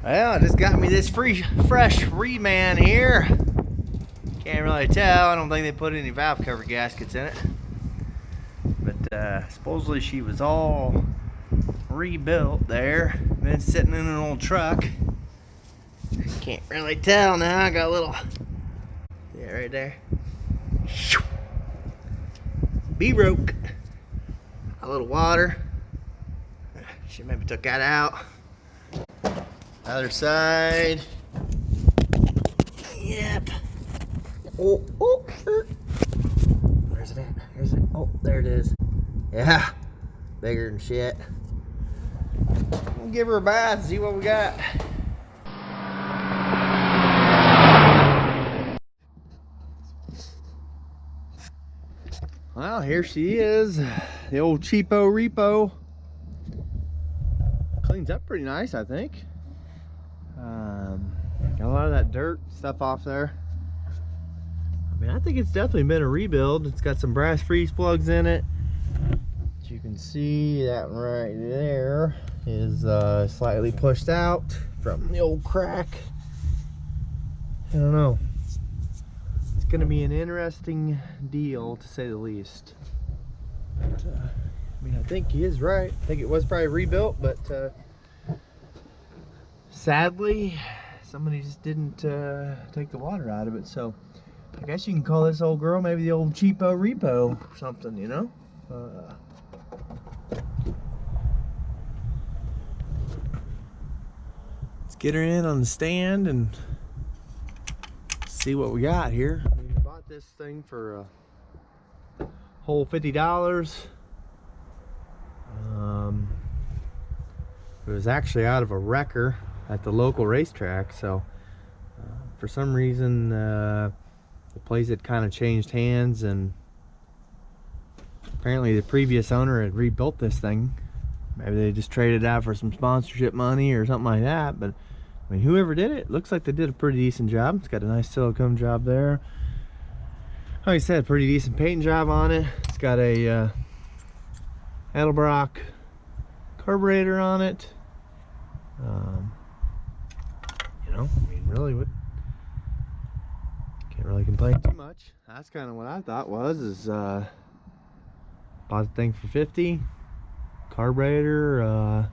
Well, I just got me this fresh reman here. Can't really tell. I don't think they put any valve cover gaskets in it. But supposedly she was all rebuilt there. Been sitting in an old truck. Can't really tell now. I got a little, yeah, right there. B-roke. A little water. She maybe took that out. Other side. Yep. Oh, where's it at? Here's it. Oh, there it is. Yeah, bigger than shit. We'll give her a bath and see what we got. Well, here she is. The old cheapo repo. Cleans up pretty nice, I think. Got a lot of that dirt stuff off there. I mean, I think it's definitely been a rebuild. It's got some brass freeze plugs in it. As you can see, that one right there is slightly pushed out from the old crack. I don't know. It's gonna be an interesting deal, to say the least. But, I mean, I think he is right. I think it was probably rebuilt, but sadly, somebody just didn't take the water out of it. So I guess you can call this old girl maybe the old cheapo repo or something, you know? Let's get her in on the stand and see what we got here. We bought this thing for a whole $50. It was actually out of a wrecker at the local racetrack, so for some reason the place had kind of changed hands, and apparently the previous owner had rebuilt this thing. Maybe they just traded it out for some sponsorship money or something like that, but I mean, whoever did it, looks like they did a pretty decent job. It's got a nice silicone job there. Like I said, pretty decent paint job on it. It's got a Edelbrock carburetor on it. You know, I mean, really, can't really complain too much. That's kind of what I thought is bought the thing for $50. Carburetor,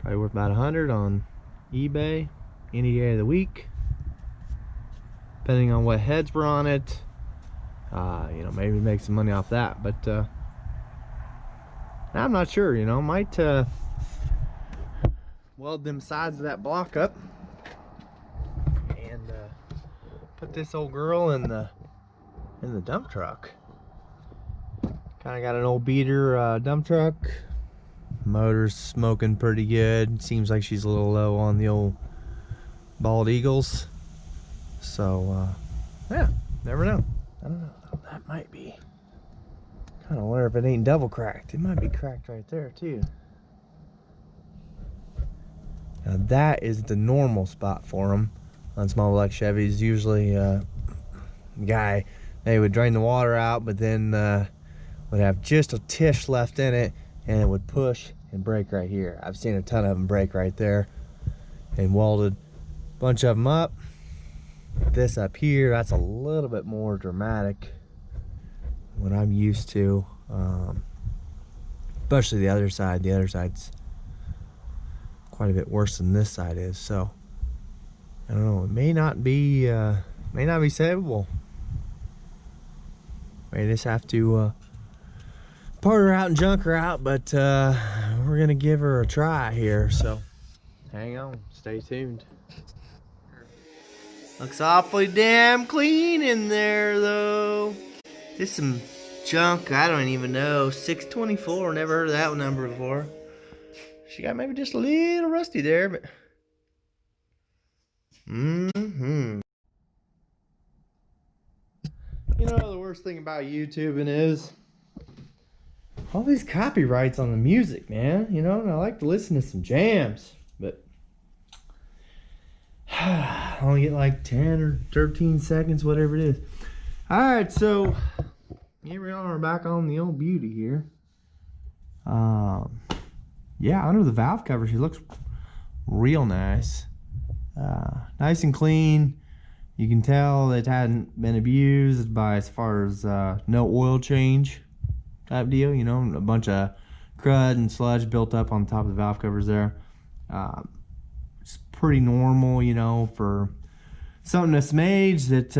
probably worth about $100 on eBay any day of the week, depending on what heads were on it. You know, maybe make some money off that, but I'm not sure. You know, might weld them sides of that block up and put this old girl in the dump truck. Kind of got an old beater dump truck. Motor's smoking pretty good. Seems like she's a little low on the old bald eagles. So yeah, never know. I don't know. That might be. Kind of wonder if it ain't double cracked. It might be cracked right there too. Now that is the normal spot for them on small block Chevys. Usually, they would drain the water out, but then would have just a tish left in it, and it would push and break right here. I've seen a ton of them break right there, and welded a bunch of them up. This up here, that's a little bit more dramatic. What I'm used to, especially the other side. The other side's quite a bit worse than this side is. So I don't know. It may not be savable. May just have to part her out and junk her out, but we're gonna give her a try here. So hang on, stay tuned. Looks awfully damn clean in there, though. Just some junk, I don't even know. 624, never heard of that number before. She got maybe just a little rusty there, but You know, the worst thing about YouTubing is all these copyrights on the music, man. You know, and I like to listen to some jams, but I only get like 10 or 13 seconds, whatever it is. Alright, so here we are back on the old beauty here. Yeah, under the valve cover she looks real nice. Nice and clean. You can tell it hadn't been abused by as far as no oil change type deal. You know, a bunch of crud and sludge built up on top of the valve covers there. It's pretty normal, you know, for something that's age that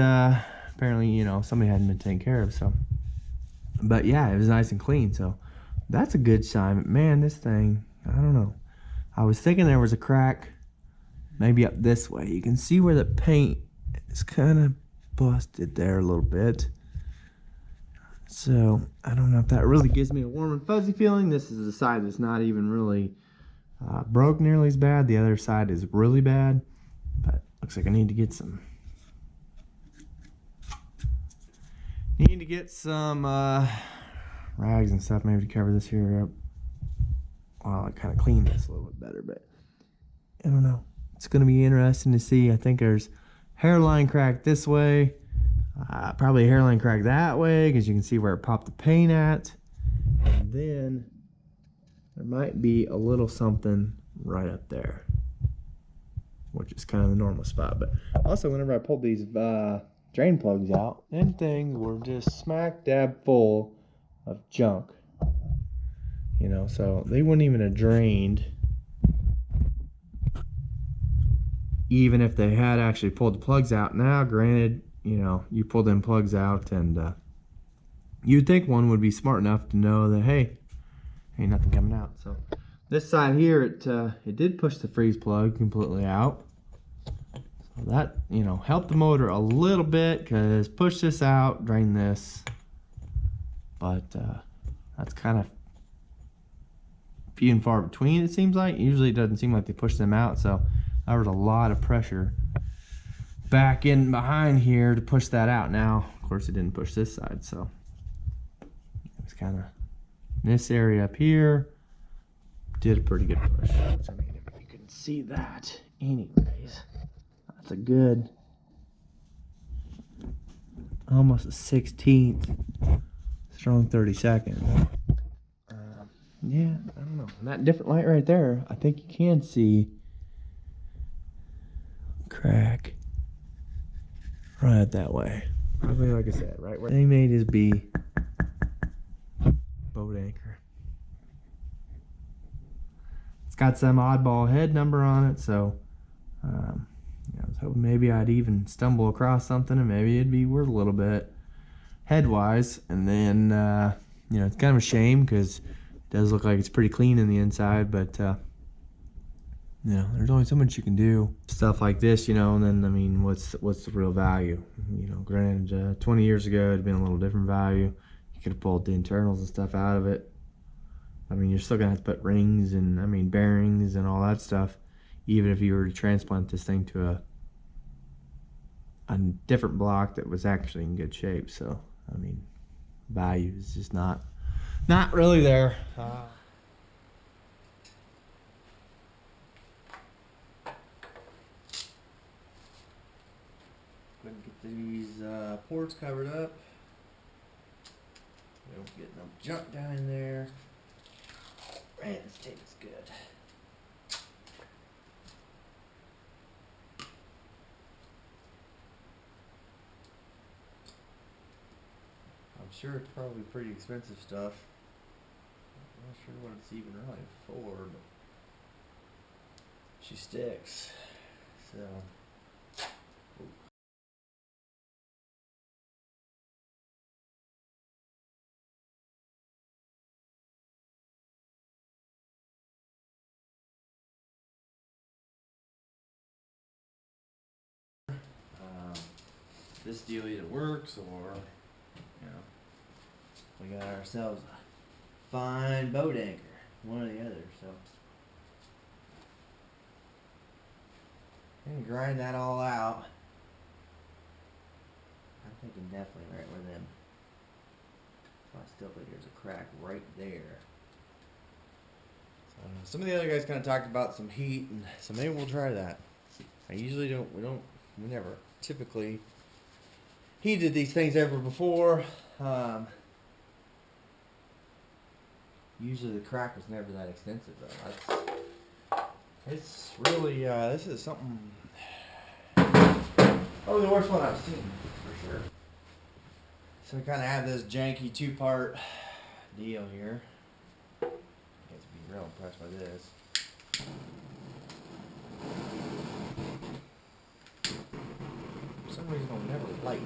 apparently, you know, somebody hadn't been taking care of. So, but yeah, it was nice and clean. So that's a good sign. But man, this thing, I don't know. I was thinking there was a crack maybe up this way. You can see where the paint is kind of busted there a little bit. So I don't know if that really gives me a warm and fuzzy feeling. This is the side that's not even really broke nearly as bad. The other side is really bad, but looks like I need to get some rags and stuff maybe to cover this here up while I kind of clean this a little bit better. But I don't know, it's going to be interesting to see. I think there's hairline crack this way, probably a hairline crack that way, because you can see where it popped the paint at, and then there might be a little something right up there, which is kind of the normal spot. But also, whenever I pulled these drain plugs out, them things were just smack dab full of junk, you know, so they wouldn't even have drained even if they had actually pulled the plugs out. Now granted, you know, you pull them plugs out, and you'd think one would be smart enough to know that, hey, ain't nothing coming out. So this side here, it did push the freeze plug completely out. So that, you know, helped the motor a little bit, because push this out, drain this. But that's kind of few and far between, it seems like. Usually it doesn't seem like they push them out, so there was a lot of pressure back in behind here to push that out. Now, of course, it didn't push this side, so it's kind of this area up here did a pretty good push. I mean, if you can see that, anyways, that's a good almost a 16th strong 32nd. Yeah, I don't know. In that different light right there, I think you can see crack right that way. Probably, like I said, right where they made his B boat anchor. It's got some oddball head number on it, so I was hoping maybe I'd even stumble across something and maybe it'd be worth a little bit head-wise. And then, you know, it's kind of a shame because it does look like it's pretty clean in the inside, but you know, there's only so much you can do. Stuff like this, you know, and then, I mean, what's the real value? You know, granted, 20 years ago, it'd been a little different value. You could have pulled the internals and stuff out of it. I mean, you're still gonna have to put rings and, I mean, bearings and all that stuff, even if you were to transplant this thing to a different block that was actually in good shape. So, I mean, value is just not really there. Going to get these ports covered up. We don't get no junk down in there. Man, this tape is good. I'm sure it's probably pretty expensive stuff. I'm not sure what it's even really for, but she sticks. So. This deal either works or, you know, we got ourselves a fine boat anchor, one or the other. So we can grind that all out. I'm thinking definitely right where them. I still think there's a crack right there. Some of the other guys kind of talked about some heat, and so maybe we'll try that. I usually don't. We never typically heated these things ever before. Usually the crack was never that extensive though. It's really, this is something Probably the worst one I've seen, for sure. So we kind of have this janky 2-part deal here. You have to be real impressed by this. For some reason, it'll never light.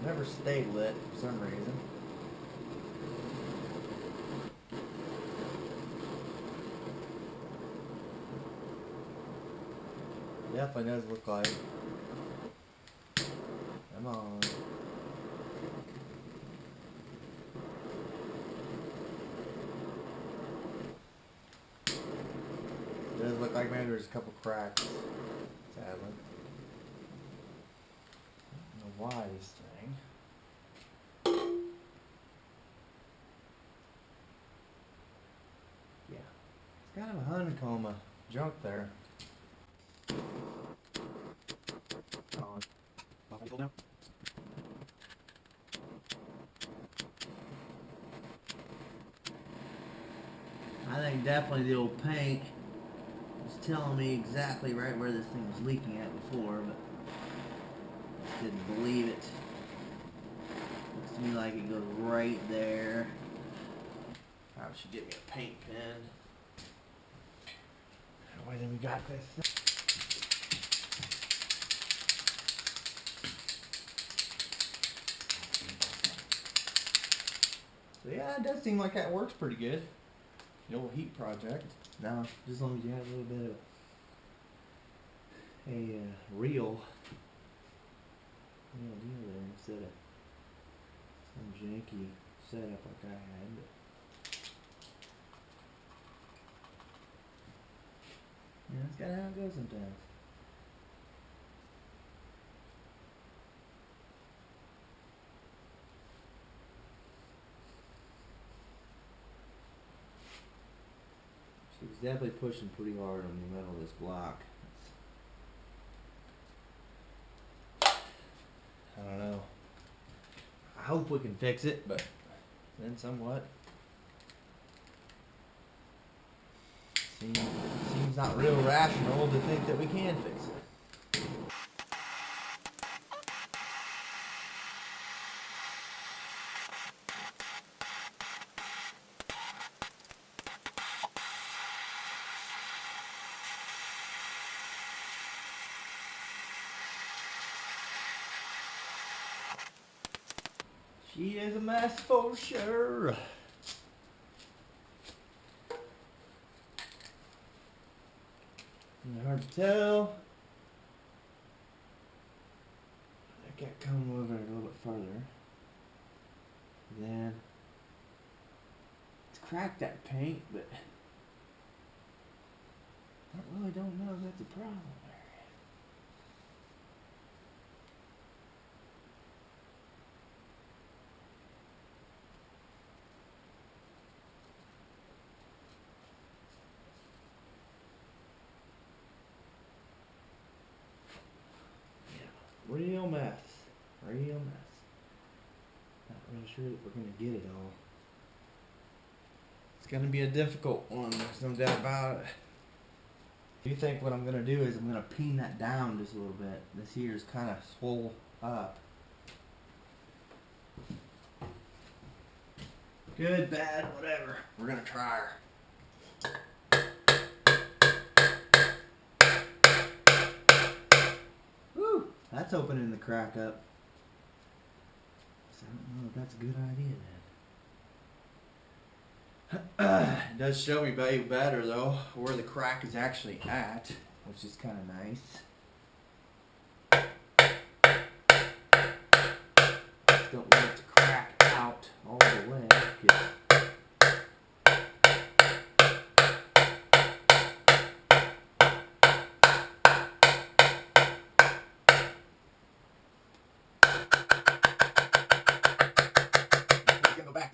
Never stay lit for some reason. Definitely does look like. Come on. It does look like maybe there's a couple cracks, sadly. I don't know why this thing. Yeah, it's kind of a honeycomb of junk there. Now. I think definitely the old paint was telling me exactly right where this thing was leaking at before, but I didn't believe it. Looks to me like it goes right there. Probably should get me a paint pen. That way then we got this. So yeah, it does seem like that works pretty good. The old heat project. Now, just as long as you have a little bit of a real deal there instead of some janky setup like I had. Yeah, that's kind of how it goes sometimes. She's definitely pushing pretty hard on the metal of this block. I don't know. I hope we can fix it, but then somewhat. Seems not real rational to think that we can fix it. She is a mess for sure. Hard to tell. I got to come over it a little bit further. Then it's cracked that paint, but I really don't know if that's a problem. Real mess. Real mess. Not really sure that we're going to get it all. It's going to be a difficult one, there's no doubt about it. I do think what I'm going to do is I'm going to peen that down just a little bit. This here is kind of swole up. Good, bad, whatever. We're going to try her. That's opening the crack up. So I don't know if that's a good idea then. It does show me better though where the crack is actually at, which is kind of nice. Just don't want it to crack out all the way.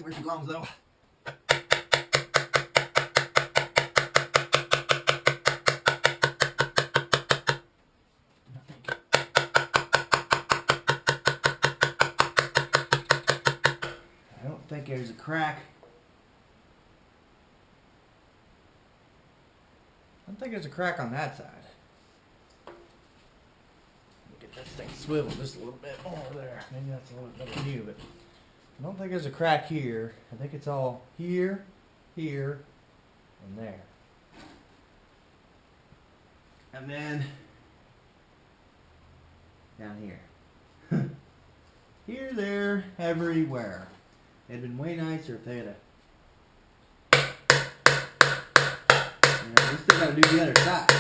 Where she belongs though. think there's a crack. I don't think there's a crack on that side. Get this thing swiveled just a little bit more there. Maybe that's a little bit better view, but I don't think there's a crack here. I think it's all here, here, and there. And then down here. Here, there, everywhere. It'd been way nicer if they had we still gotta do the other side.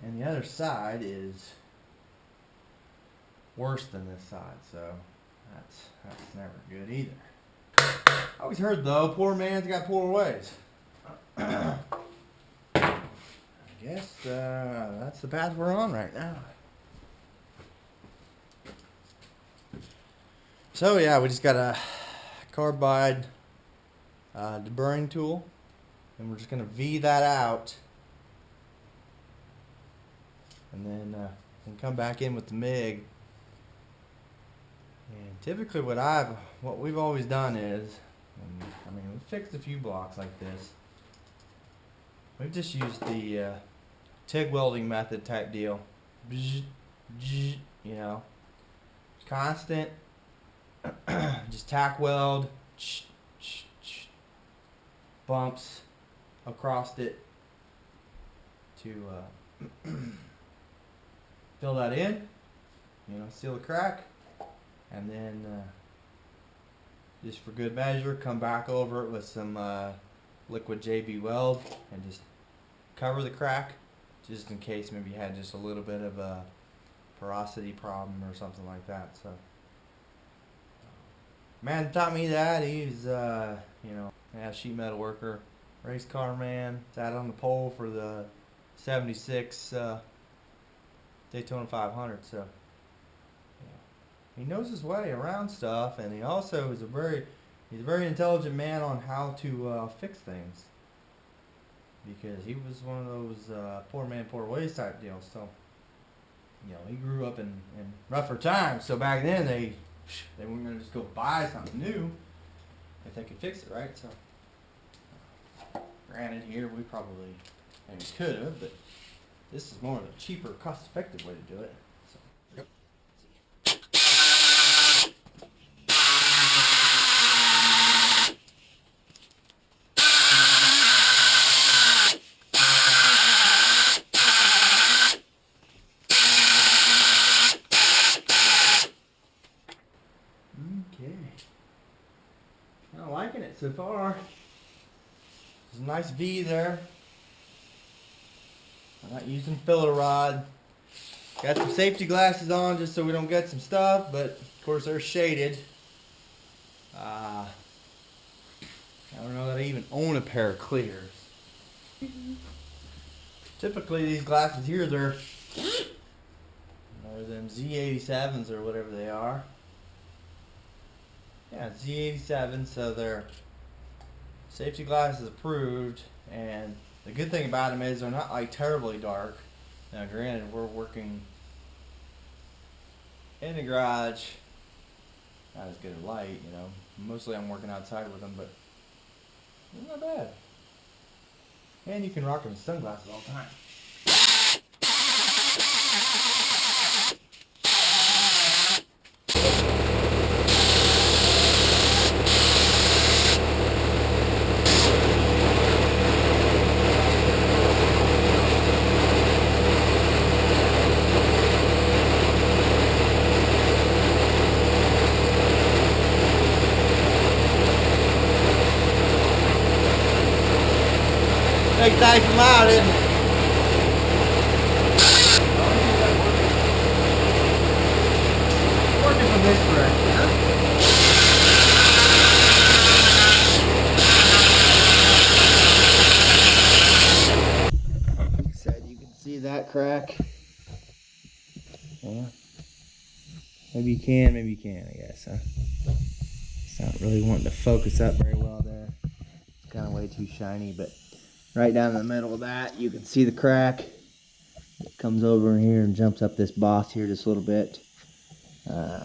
And the other side is worse than this side, so that's never good either. I always heard though, poor man's got poor ways. I guess that's the path we're on right now. So yeah, we just got a carbide deburring tool, and we're just gonna V that out, and then come back in with the MIG. And typically, what we've always done is, I mean, we've fixed a few blocks like this. We've just used the TIG welding method type deal. You know, constant, just tack weld, bumps across it to fill that in, you know, seal the crack, and then just for good measure, come back over it with some liquid JB weld and just cover the crack, just in case maybe you had just a little bit of a porosity problem or something like that. So man taught me that. He's you know, a sheet metal worker, race car man, sat on the pole for the 76 Daytona 500. So yeah, he knows his way around stuff, and he also is he's a very intelligent man on how to fix things, because he was one of those poor man, poor ways type deals. So you know, he grew up in rougher times. So back then they weren't gonna just go buy something new if they could fix it, right? So granted, here we probably maybe could have, but this is more of a cheaper, cost-effective way to do it. So, yep. Okay. I'm liking it so far. There's a nice V there. I'm not using filler rod. Got some safety glasses on just so we don't get some stuff, but of course they're shaded. I don't know that I even own a pair of clears. Typically these glasses here, they're them Z87s or whatever they are. Yeah, Z87, so they're safety glasses approved, and the good thing about them is they're not like terribly dark. Now granted, we're working in the garage, not as good a light, you know. Mostly I'm working outside with them, but they're not bad. And you can rock them with sunglasses all the time. Make nice and loud, isn't it? Working from this direction, huh? Like I said, you can see that crack. Yeah. Maybe you can, maybe you can't, I guess, huh? It's not really wanting to focus up very well there. It's kind of way too shiny, but right down in the middle of that, you can see the crack. It comes over in here and jumps up this boss here just a little bit. Yeah,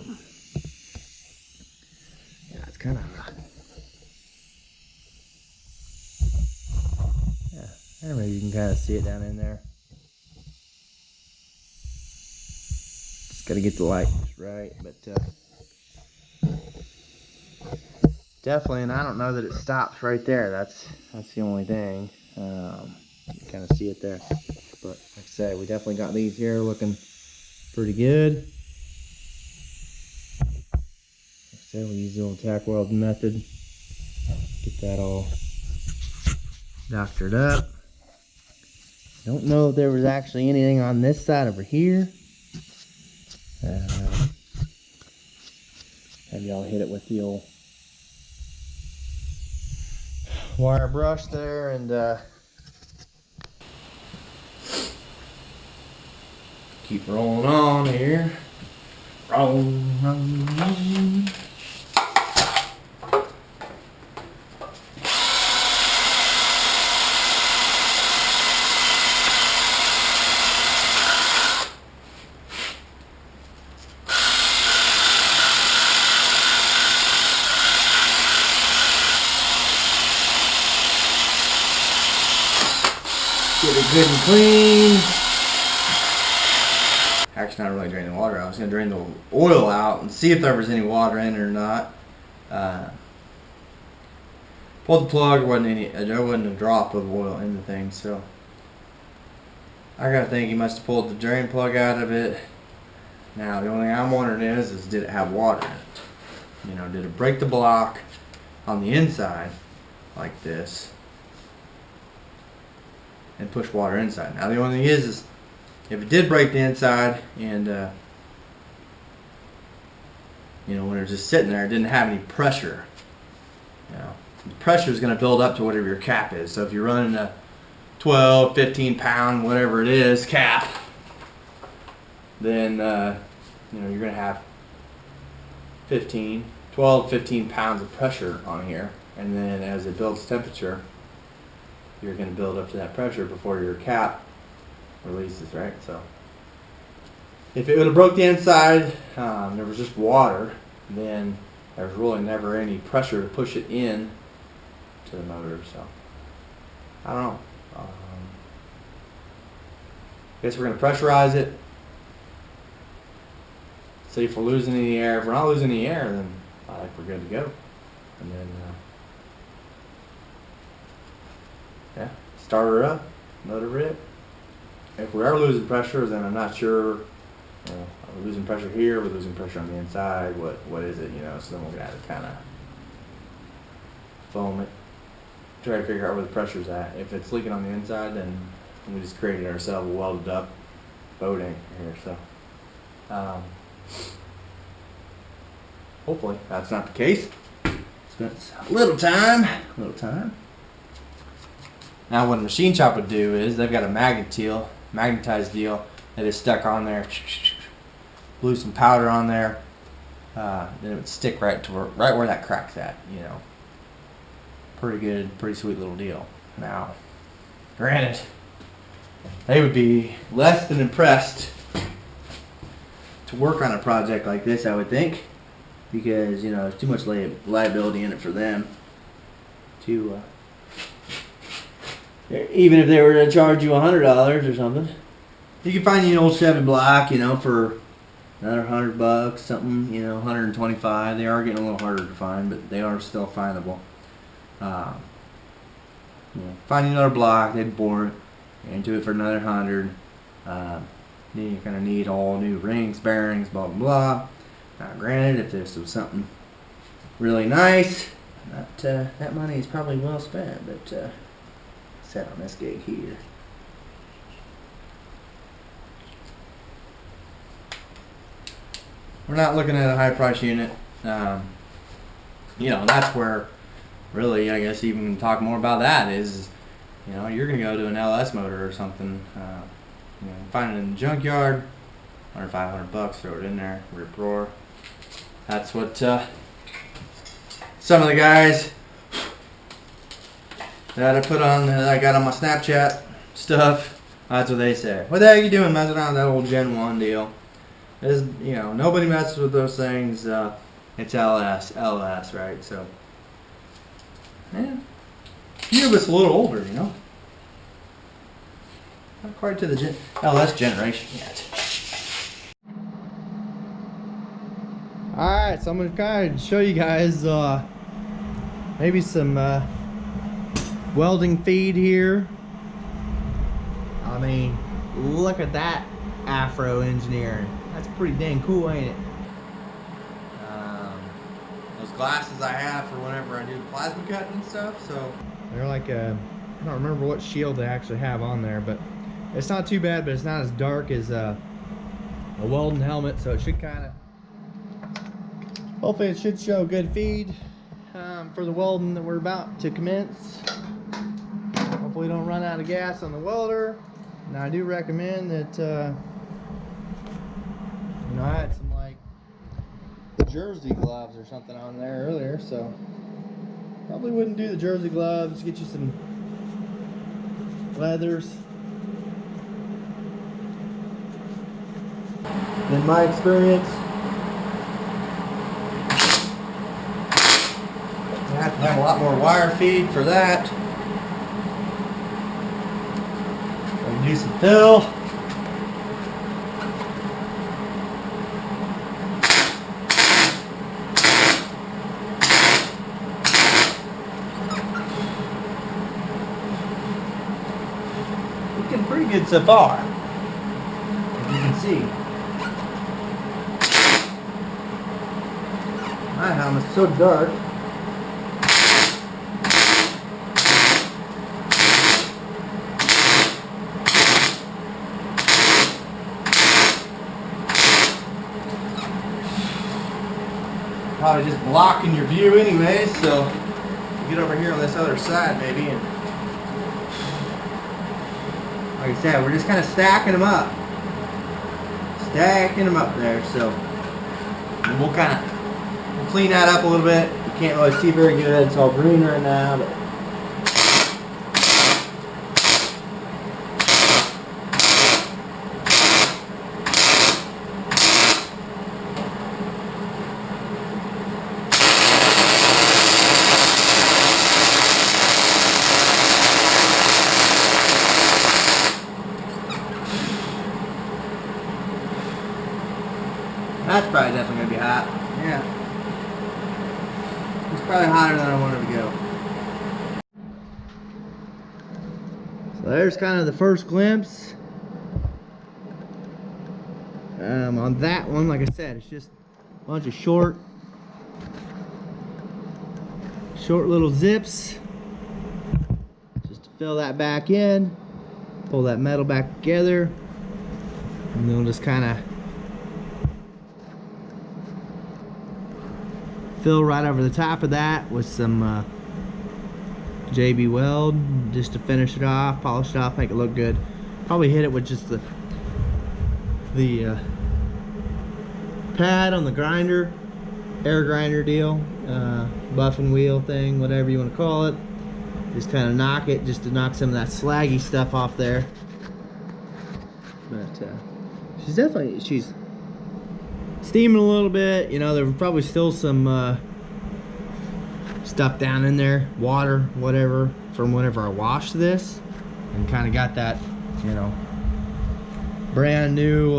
it's kind of, yeah, maybe you can kind of see it down in there. Just got to get the light just right, but definitely, and I don't know that it stops right there. That's the only thing. You can kind of see it there. But like I say, we definitely got these here looking pretty good. Like I said, we use the old tack weld method. Get that all doctored up. Don't know if there was actually anything on this side over here. Have y'all hit it with the old wire brush there, and keep rolling on here. Roll. Get it good and clean. Actually, not really drain the water out. I was going to drain the oil out and see if there was any water in it or not. Pulled the plug, there wasn't a drop of oil in the thing, so I gotta think he must have pulled the drain plug out of it. Now, the only thing I'm wondering is did it have water in it? You know, did it break the block on the inside like this and push water inside? Now, the only thing is if it did break the inside and you know, when it was just sitting there, it didn't have any pressure. You know, the pressure is going to build up to whatever your cap is. So if you're running a 12, 15 pound, whatever it is, cap, then you know, you're going to have 12, 15 pounds of pressure on here. And then as it builds temperature, you're going to build up to that pressure before your cap releases, right? So if it would have broke the inside, there was just water, then there was really never any pressure to push it in to the motor. So I don't know. Guess we're going to pressurize it. See if we're losing any air. If we're not losing any air, then I think we're good to go. And then yeah, start her up, let her rip. If we are losing pressure, then I'm not sure. You know, are we losing pressure here? We're losing pressure on the inside. What is it? You know, so then we're gonna have to kind of foam it, try to figure out where the pressure's at. If it's leaking on the inside, then we just created ourselves a welded up boat anchor here. So hopefully that's not the case. Spent a little time. Now what a machine shop would do is they've got a magnetized deal that is stuck on there. Blew some powder on there, then it would stick right where that crack's at. You know, pretty good, pretty sweet little deal. Now, granted, they would be less than impressed to work on a project like this, I would think, because you know there's too much liability in it for them to. Even if they were to charge you $100 or something, you can find an old Chevy block, you know, for another $100, something, you know, 125. They are getting a little harder to find, but they are still findable. You know, finding another block, they'd bore it into it for another 100. Then you're gonna need all new rings, bearings, blah blah blah. Now, granted, if this was something really nice, that money is probably well spent, but. Set on this gig here. We're not looking at a high price unit. You know, that's where really, I guess, even talk more about that is, you know, you're going to go to an LS motor or something, you know, find it in the junkyard, $100, $500, throw it in there, rip roar. That's what some of the guys that I got on my Snapchat stuff, that's what they say. What the heck are you doing messing around with that old Gen 1 deal? There's, you know, nobody messes with those things. It's LS, right? So, yeah. Few of us a little older, you know. Not quite to the LS generation yet. Alright, so I'm going to kind of show you guys maybe some welding feed here. I mean, look at that afro engineering. That's pretty dang cool, ain't it? Those glasses I have for whenever I do plasma cutting and stuff, so. They're like a, I don't remember what shield they actually have on there, but it's not too bad, but it's not as dark as a welding helmet, so it should kind of, hopefully it should show good feed for the welding that we're about to commence. Hopefully we don't run out of gas on the welder. And I do recommend that, you know, I had some like jersey gloves or something on there earlier, so probably wouldn't do the jersey gloves. Get you some leathers. In my experience, I have to have a lot more wire feed for that. I can do some fill. Looking pretty good so far, as you can see. My helmet's so dark. Probably just blocking your view anyway, so get over here on this other side maybe, and like I said, we're just kind of stacking them up there, so and we'll clean that up a little bit. You can't really see very good, it's all green right now, but that's probably definitely going to be hot. Yeah. It's probably hotter than I wanted to go. so there's kind of the first glimpse. On that one, like I said, it's just a bunch of short little zips. Just to fill that back in, pull that metal back together, and then we'll just kind of fill right over the top of that with some JB Weld just to finish it off, polish it off, make it look good. Probably hit it with just the pad on the grinder, air grinder deal, buffing wheel thing, whatever you want to call it. Just kind of knock it, just to knock some of that slaggy stuff off there. But she's steaming a little bit. You know, there's probably still some stuff down in there, water, whatever, from whenever I washed this, and kind of got that, you know, brand new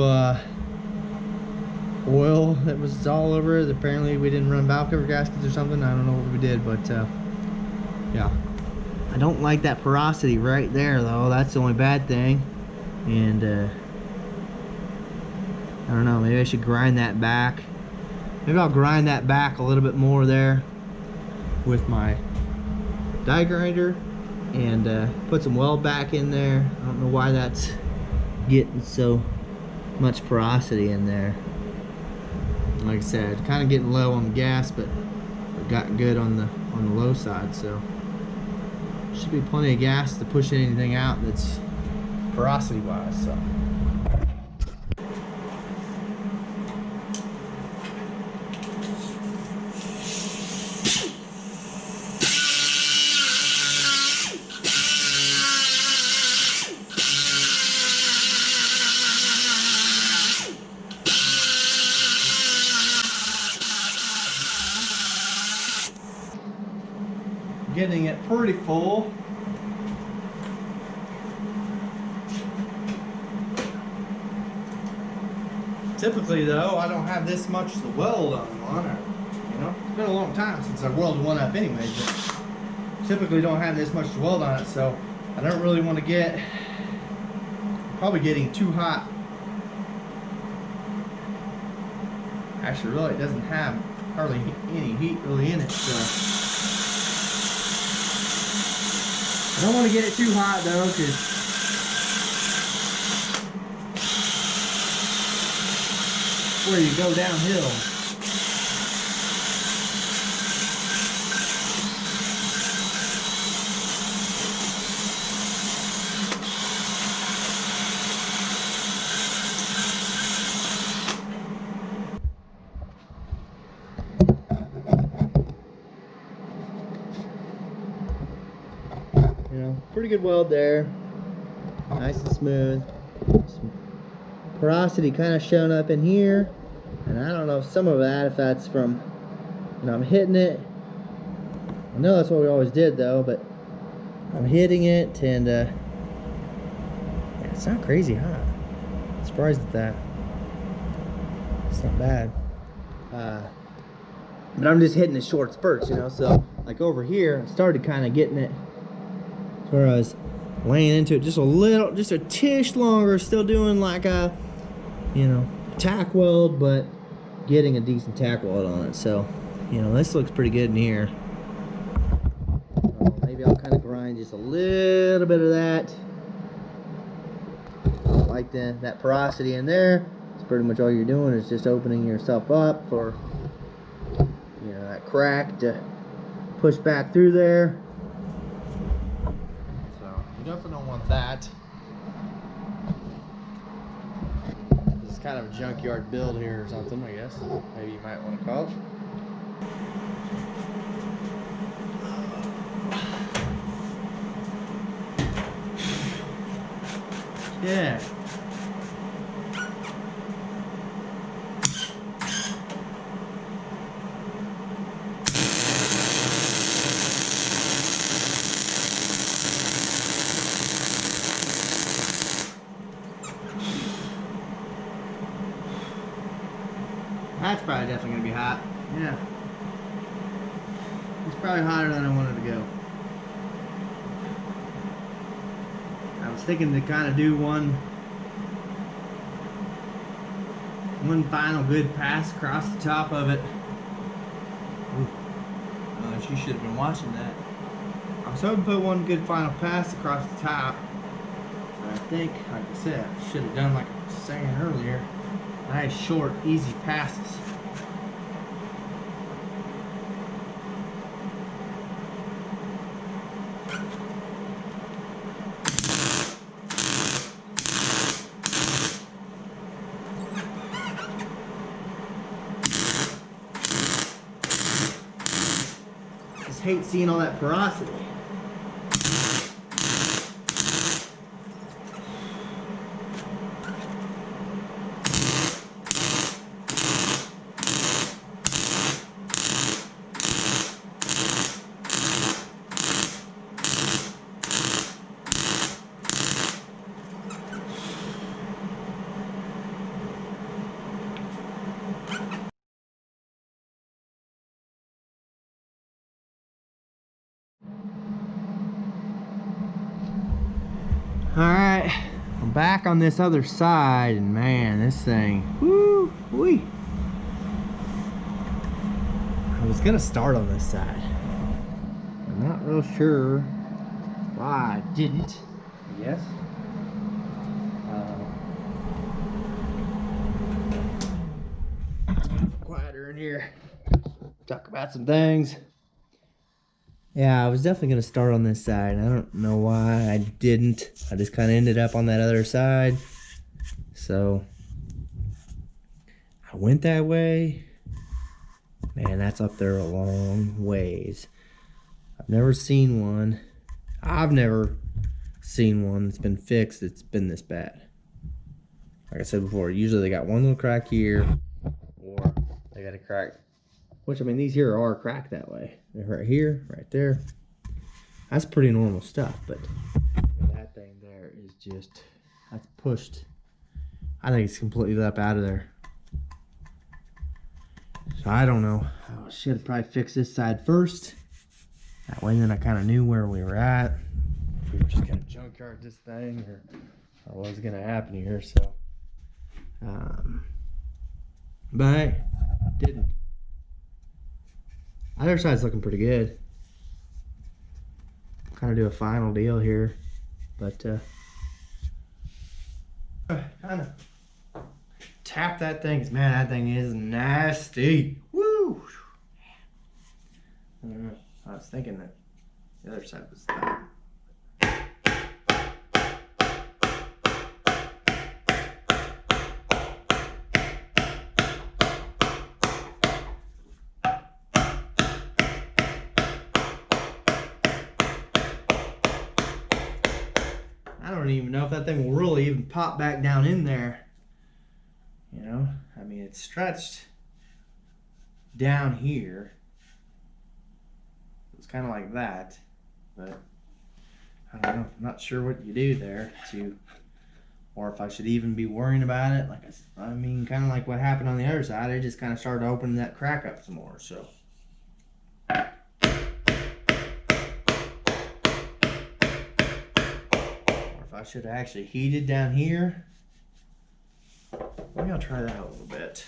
oil that was all over it. Apparently we didn't run valve cover gaskets or something. I don't know what we did, but yeah, I don't like that porosity right there though. That's the only bad thing. And I don't know, maybe I should grind that back. Maybe I'll grind that back a little bit more there with my die grinder and put some weld back in there. I don't know why that's getting so much porosity in there. Like I said, kind of getting low on the gas, but got good on the low side, so should be plenty of gas to push anything out that's porosity wise. So getting it pretty full. Typically though, I don't have this much to weld on one, or, you know, it's been a long time since I welded one up anyways, but typically don't have this much to weld on it, so I don't really want to get, probably getting too hot. Actually, really, it doesn't have hardly any heat really in it, so I don't want to get it too hot though, because where you go downhill. You know, pretty good weld there. Nice and smooth. Some porosity kind of showing up in here, and I don't know if some of that, if that's from, you know, I'm hitting it. I know that's what we always did though, but I'm hitting it, and yeah, it's not crazy hot. I'm surprised at that. It's not bad. But I'm just hitting the short spurts, you know. So like over here, I started kind of getting it where I was laying into it just a little, just a tish longer, still doing like a, you know, tack weld, but getting a decent tack weld on it. So, you know, this looks pretty good in here. Maybe I'll kind of grind just a little bit of that. Like that porosity in there. It's pretty much all you're doing is just opening yourself up for, you know, that crack to push back through there. So you definitely don't want that. This is kind of a junkyard build here or something, I guess. Maybe you might want to call it. Yeah. That's probably definitely going to be hot. Yeah. It's probably hotter than I wanted to go. I was thinking to kind of do one final good pass across the top of it. She should have been watching that. I was hoping to put one good final pass across the top. But I think, like I said, I should have done like I was saying earlier. Nice short, easy passes. Just hate seeing all that porosity. Alright, I'm back on this other side, and man, this thing, woo-wee. I was gonna start on this side. I'm not real sure why I didn't, I guess. Quieter in here. Talk about some things. Yeah, I was definitely going to start on this side. I don't know why I didn't. I just kind of ended up on that other side. So, I went that way. Man, that's up there a long ways. I've never seen one. I've never seen one that's been fixed that's been this bad. Like I said before, usually they got one little crack here, or they got a crack. Which, I mean, these here are cracked that way. They're right here, right there. That's pretty normal stuff, but that thing there is just, that's pushed. I think it's completely up out of there. So I don't know. I should probably fix this side first. That way then I kind of knew where we were at. If we were just gonna junkyard this thing or what's gonna happen here, so. But hey, didn't. Other side's looking pretty good. Kind of do a final deal here, but kind of tap that thing. Man, that thing is nasty. Woo! I don't know. I was thinking that the other side was that. I don't even know if that thing will really even pop back down in there. You know, I mean, it's stretched down here. It's kind of like that, but I don't know. I'm not sure what you do there to, or if I should even be worrying about it. Like I mean, kind of like what happened on the other side. I just kind of started opening that crack up some more. So. I should have actually heated down here. Maybe I'll try that out a little bit.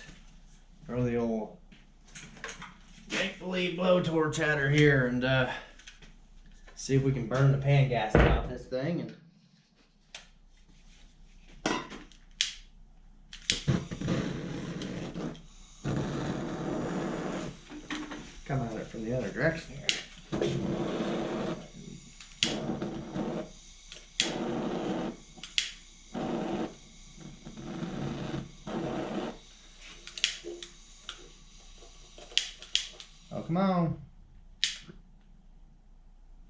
Throw the old make-believe blowtorch at her here and see if we can burn the pan gas out this thing and come at it from the other direction here. Come on.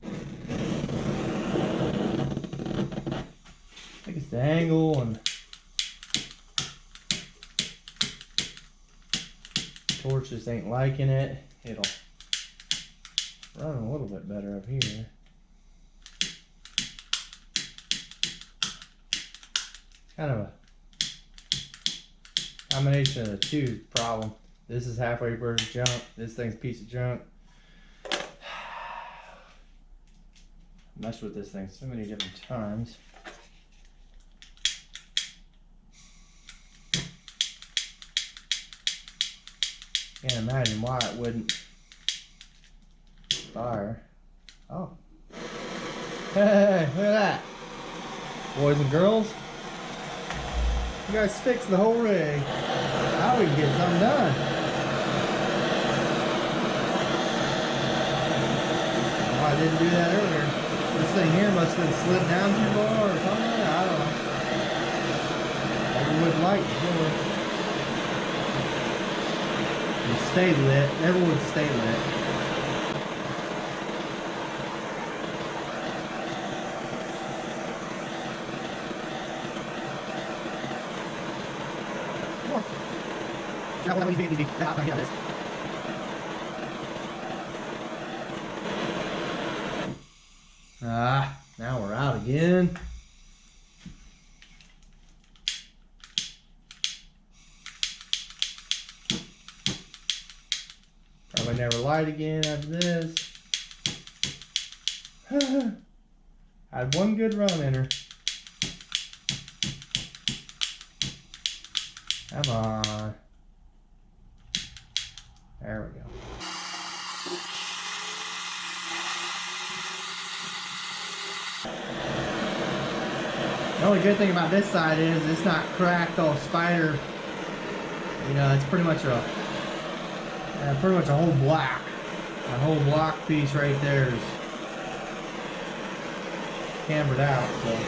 I think it's the angle and the torch just ain't liking it. It'll run a little bit better up here. Kind of a combination of the two problem. This is halfway burned junk. This thing's a piece of junk. Messed with this thing so many different times. Can't imagine why it wouldn't fire. Oh. Hey, look at that. Boys and girls. You guys fixed the whole rig. Now we can get something done. Oh, I didn't do that earlier. This thing here must have slid down too far or something. I don't know. Maybe with light before. It stayed lit. Everyone stayed lit. Now we're out again. Probably never light again after this. Had one good run in her. Come on. There we go. The only good thing about this side is it's not cracked all spider. You know, it's pretty much a whole block. A whole block piece right there is cambered out. So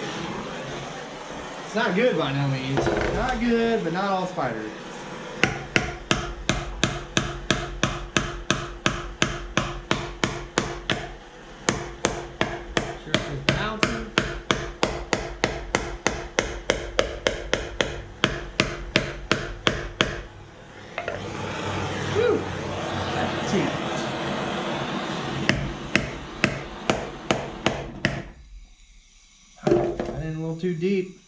it's not good by no means. Not good, but not all spider. too deep.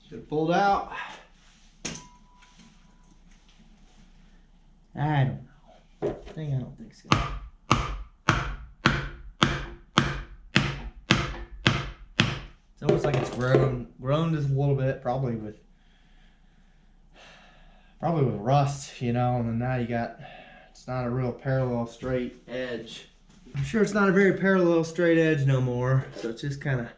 Should have pulled out. I don't know. I don't think so. It's almost like it's grown just a little bit, probably with rust, you know, and then now it's not a real parallel straight edge. I'm sure it's not a very parallel straight edge no more, so it's just kind of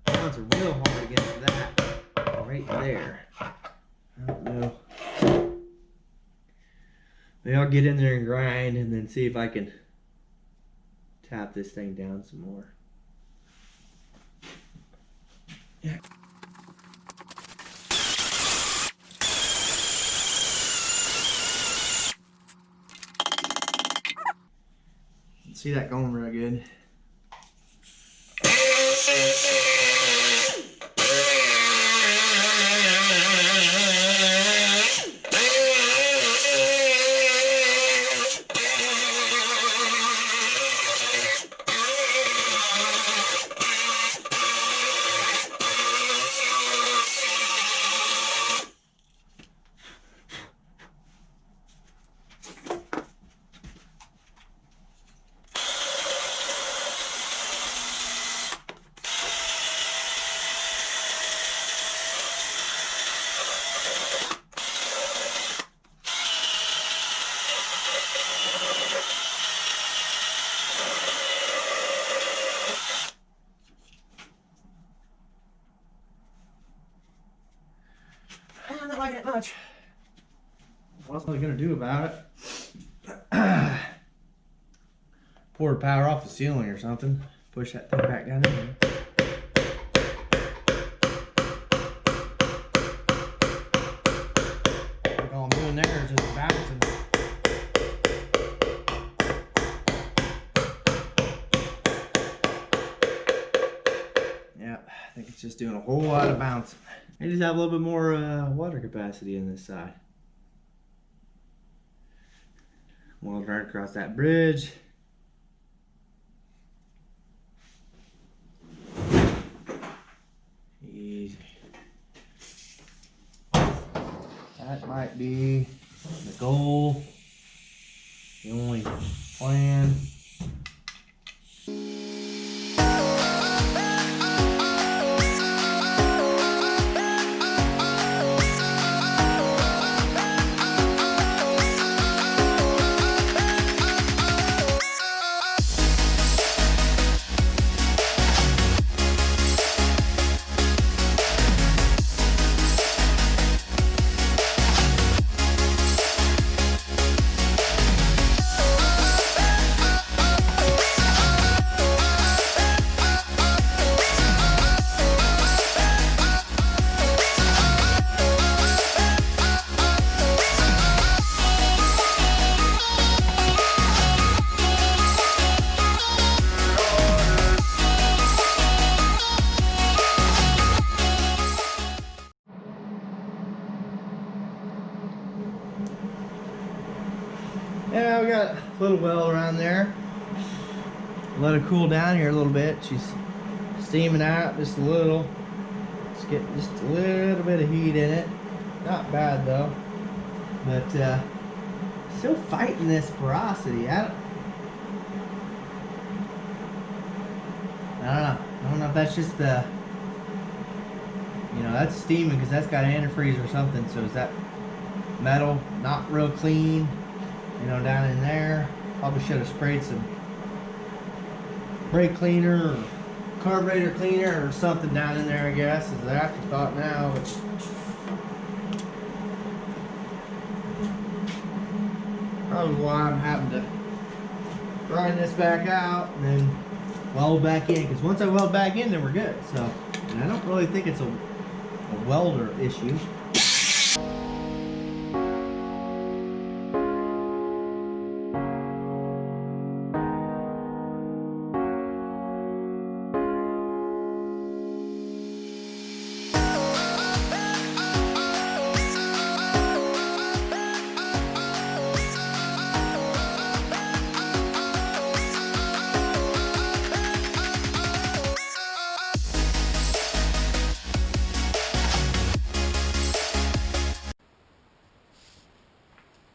bouncing real hard against that right there. I don't know. Maybe I'll get in there and grind and then see if I can tap this thing down some more. Yeah. See that going real good. I don't like it much. What else am I gonna do about it? Pour the power off the ceiling or something. Push that thing back down in there. Like all I'm doing there is just bouncing. Yeah, I think it's just doing a whole lot of bouncing. I just have a little bit more water capacity in this side. Weld right across that bridge. Easy. That might be the goal. The only plan. Yeah, we got a little well around there. Let it cool down here a little bit. She's steaming out just a little. Let's get just a little bit of heat in it. Not bad though. But still fighting this porosity. I don't know. I don't know if that's just the, you know, that's steaming because that's got antifreeze or something. So is that metal not real clean? You know, down in there. Probably should have sprayed some brake cleaner or carburetor cleaner or something down in there, I guess. Is the afterthought now. But probably why I'm having to grind this back out and then weld back in. Because once I weld back in, then we're good. So, and I don't really think it's a welder issue.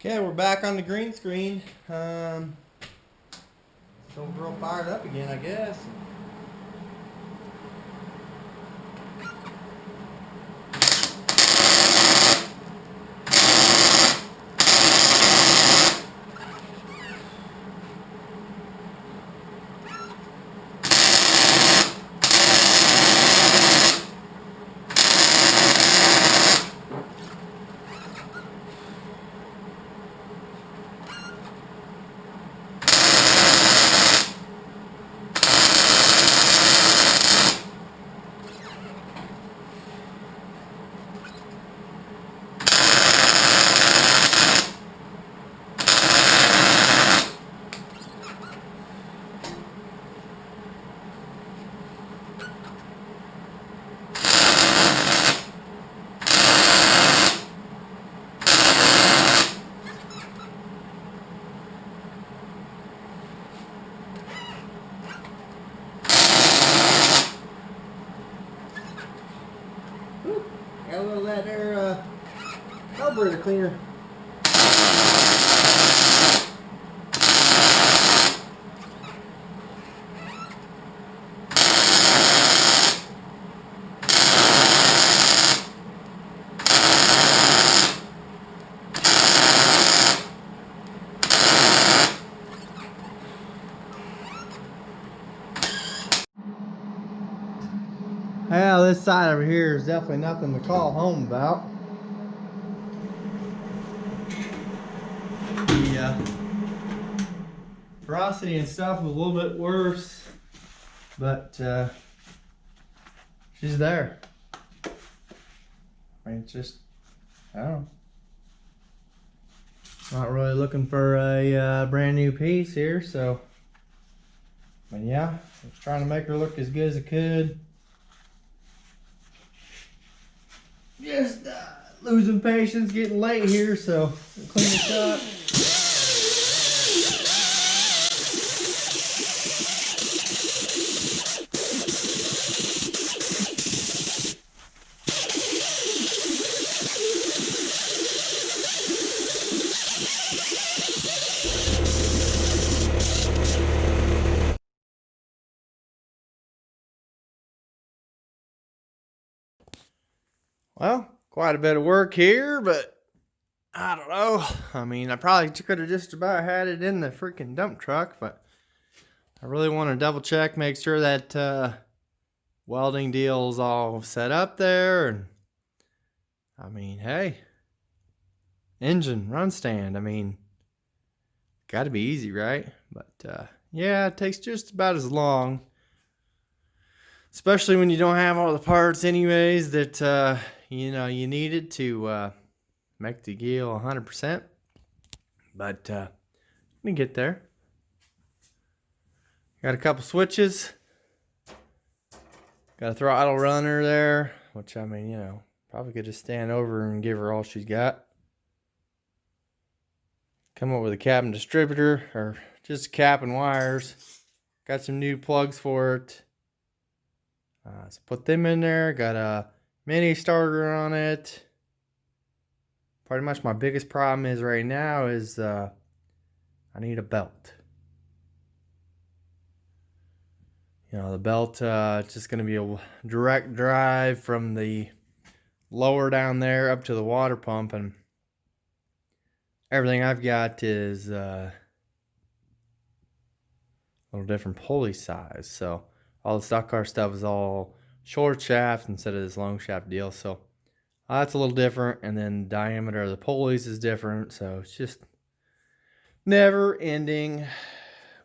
Okay, we're back on the green screen. Still real fired up again, I guess. Got a little of that there carburetor cleaner. Well, this side over here is definitely nothing to call home about. The ferocity and stuff was a little bit worse, but she's there. I mean, it's just, I don't know. Not really looking for a brand new piece here, so. But yeah, I was trying to make her look as good as I could. Just losing patience, getting late here, so I'll clean this up. Well, quite a bit of work here, but I don't know. I mean, I probably could have just about had it in the freaking dump truck, but I really want to double check, make sure that welding deal's all set up there. And I mean, hey, engine run stand. I mean, got to be easy, right? But yeah, it takes just about as long, especially when you don't have all the parts anyways that you know you needed to make the deal 100%. But let me get there. Got a couple switches. Got a throttle runner there, which I mean, you know, probably could just stand over and give her all she's got. Come up with a cap and distributor, or just a cap and wires. Got some new plugs for it. So put them in there. Got a mini starter on it. Pretty much my biggest problem is right now is I need a belt. You know, the belt, it's just going to be a direct drive from the lower down there up to the water pump, and everything I've got is a little different pulley size. So all the stock car stuff is all short shaft instead of this long shaft deal. So that's a little different, and then the diameter of the pulleys is different. So it's just never ending,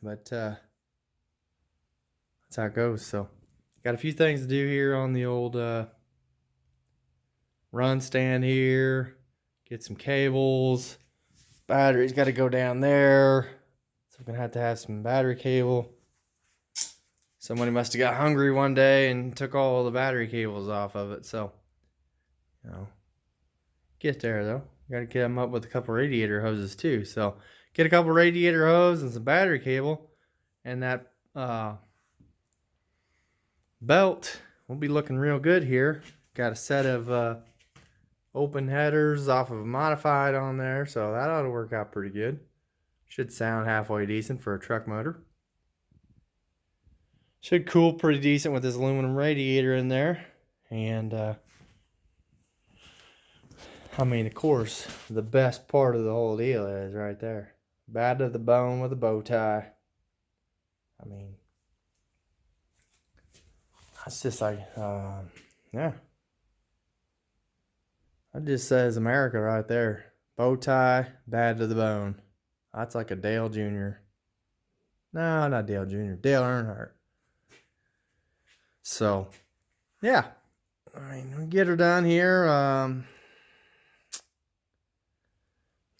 but that's how it goes. So got a few things to do here on the old run stand here. Get some cables. Battery's got to go down there. So I'm going to have some battery cable. Somebody must have got hungry one day and took all the battery cables off of it. So, you know, get there though. Got to get them up with a couple radiator hoses too. So get a couple radiator hose and some battery cable. And that belt will be looking real good here. Got a set of open headers off of a modified on there, so that ought to work out pretty good. Should sound halfway decent for a truck motor. Should cool pretty decent with this aluminum radiator in there. And I mean, of course, the best part of the whole deal is right there. Bad to the bone with a bow tie. I mean, that's just like, yeah. That just says America right there. Bow tie, bad to the bone. That's like a Dale Jr. No, not Dale Jr. Dale Earnhardt. So, yeah. I mean, we get her done here.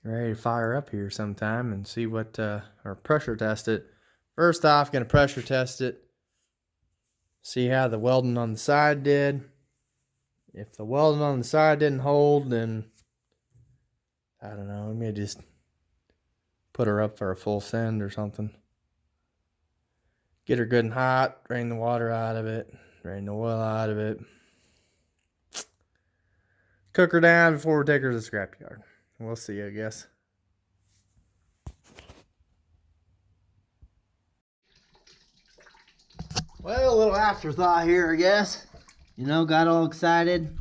Ready to fire up here sometime and see what, or pressure test it. First off, going to pressure test it. See how the welding on the side did. If the welding on the side didn't hold, then I don't know, we may just put her up for a full send or something. Get her good and hot, drain the water out of it, drain the oil out of it. Cook her down before we take her to the scrapyard. We'll see, I guess. Well, a little afterthought here, I guess. You know, got all excited.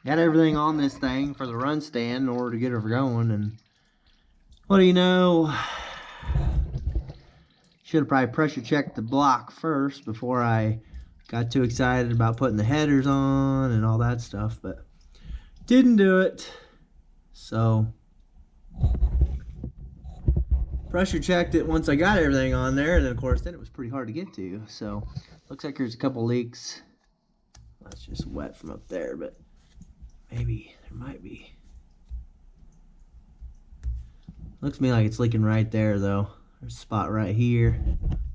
Got everything on this thing for the run stand in order to get her going, and what do you know? Should have probably pressure checked the block first before I got too excited about putting the headers on and all that stuff, but didn't do it. So pressure checked it once I got everything on there, and then of course then it was pretty hard to get to. So looks like there's a couple leaks. That's just wet from up there, but maybe there might be. Looks to me like it's leaking right there though. There's a spot right here.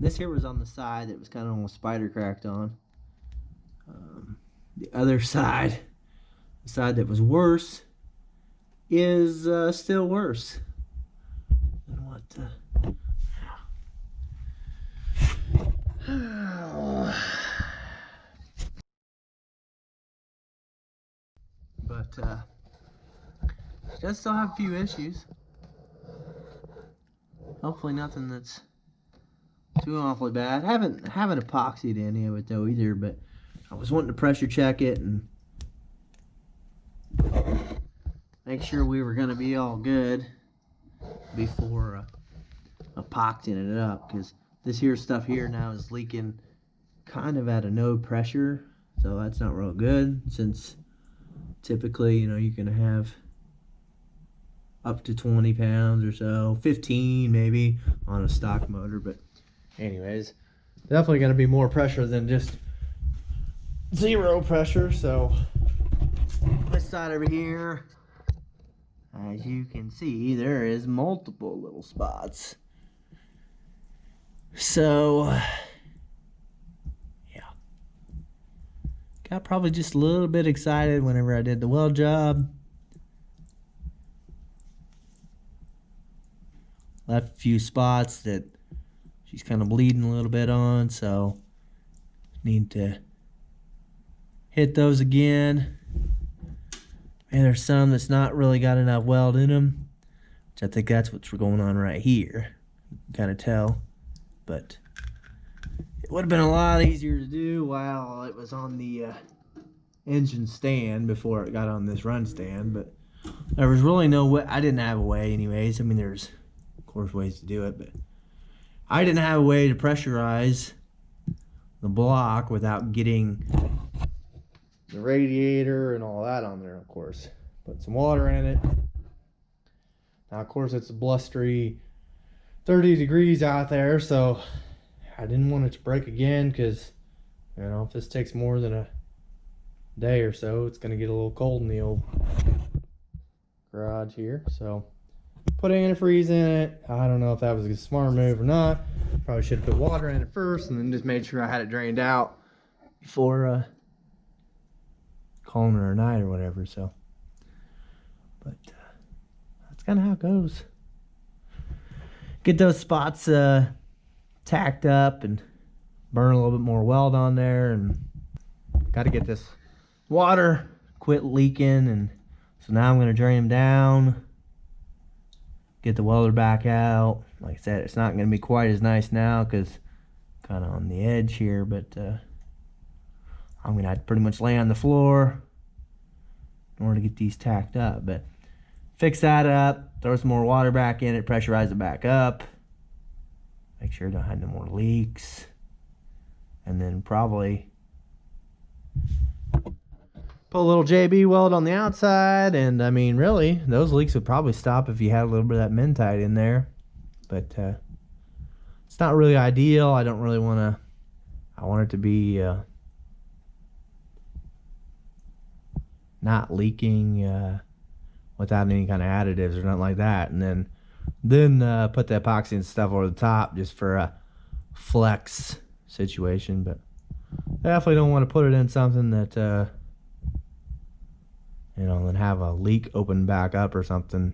This here was on the side that was kind of almost spider cracked on. The other side, the side that was worse, is still worse than what. But does still have a few issues. Hopefully nothing that's too awfully bad. Haven't epoxied any of it though either, but I was wanting to pressure check it and make sure we were going to be all good before epoxying it up, because this here stuff here now is leaking kind of at a no pressure, so that's not real good, since typically, you know, you can have up to 20 pounds or so, 15 maybe on a stock motor. But anyways, definitely going to be more pressure than just zero pressure. So this side over here, as you can see, there is multiple little spots. So yeah, got probably just a little bit excited whenever I did the weld job. Left a few spots that she's kind of bleeding a little bit on, so need to hit those again. And there's some that's not really got enough weld in them, which I think that's what's going on right here. You can kind of tell, but it would have been a lot easier to do while it was on the engine stand before it got on this run stand. But there was really no way. I didn't have a way anyways. I mean, there's of course ways to do it, but I didn't have a way to pressurize the block without getting the radiator and all that on there. Of course, put some water in it. Now of course it's a blustery 30 degrees out there, so I didn't want it to break again, because you know, if this takes more than a day or so, it's going to get a little cold in the old garage here. So put antifreeze in it. I don't know if that was a smart move or not. Probably should have put water in it first and then just made sure I had it drained out before calling her a night or whatever. So, but that's kind of how it goes. Get those spots tacked up and burn a little bit more weld on there, and got to get this water quit leaking, and so now I'm going to drain them down, get the welder back out. Like I said, it's not going to be quite as nice now because kind of on the edge here, but I'm going to have to pretty much lay on the floor in order to get these tacked up. But fix that up, throw some more water back in it, pressurize it back up, make sure I don't have no more leaks, and then probably put a little JB weld on the outside. And I mean, really, those leaks would probably stop if you had a little bit of that Mentite in there. But it's not really ideal. I don't really want to. I want it to be not leaking without any kind of additives or nothing like that. And then put the epoxy and stuff over the top just for a flex situation. But I definitely don't want to put it in something that you know, then have a leak open back up or something.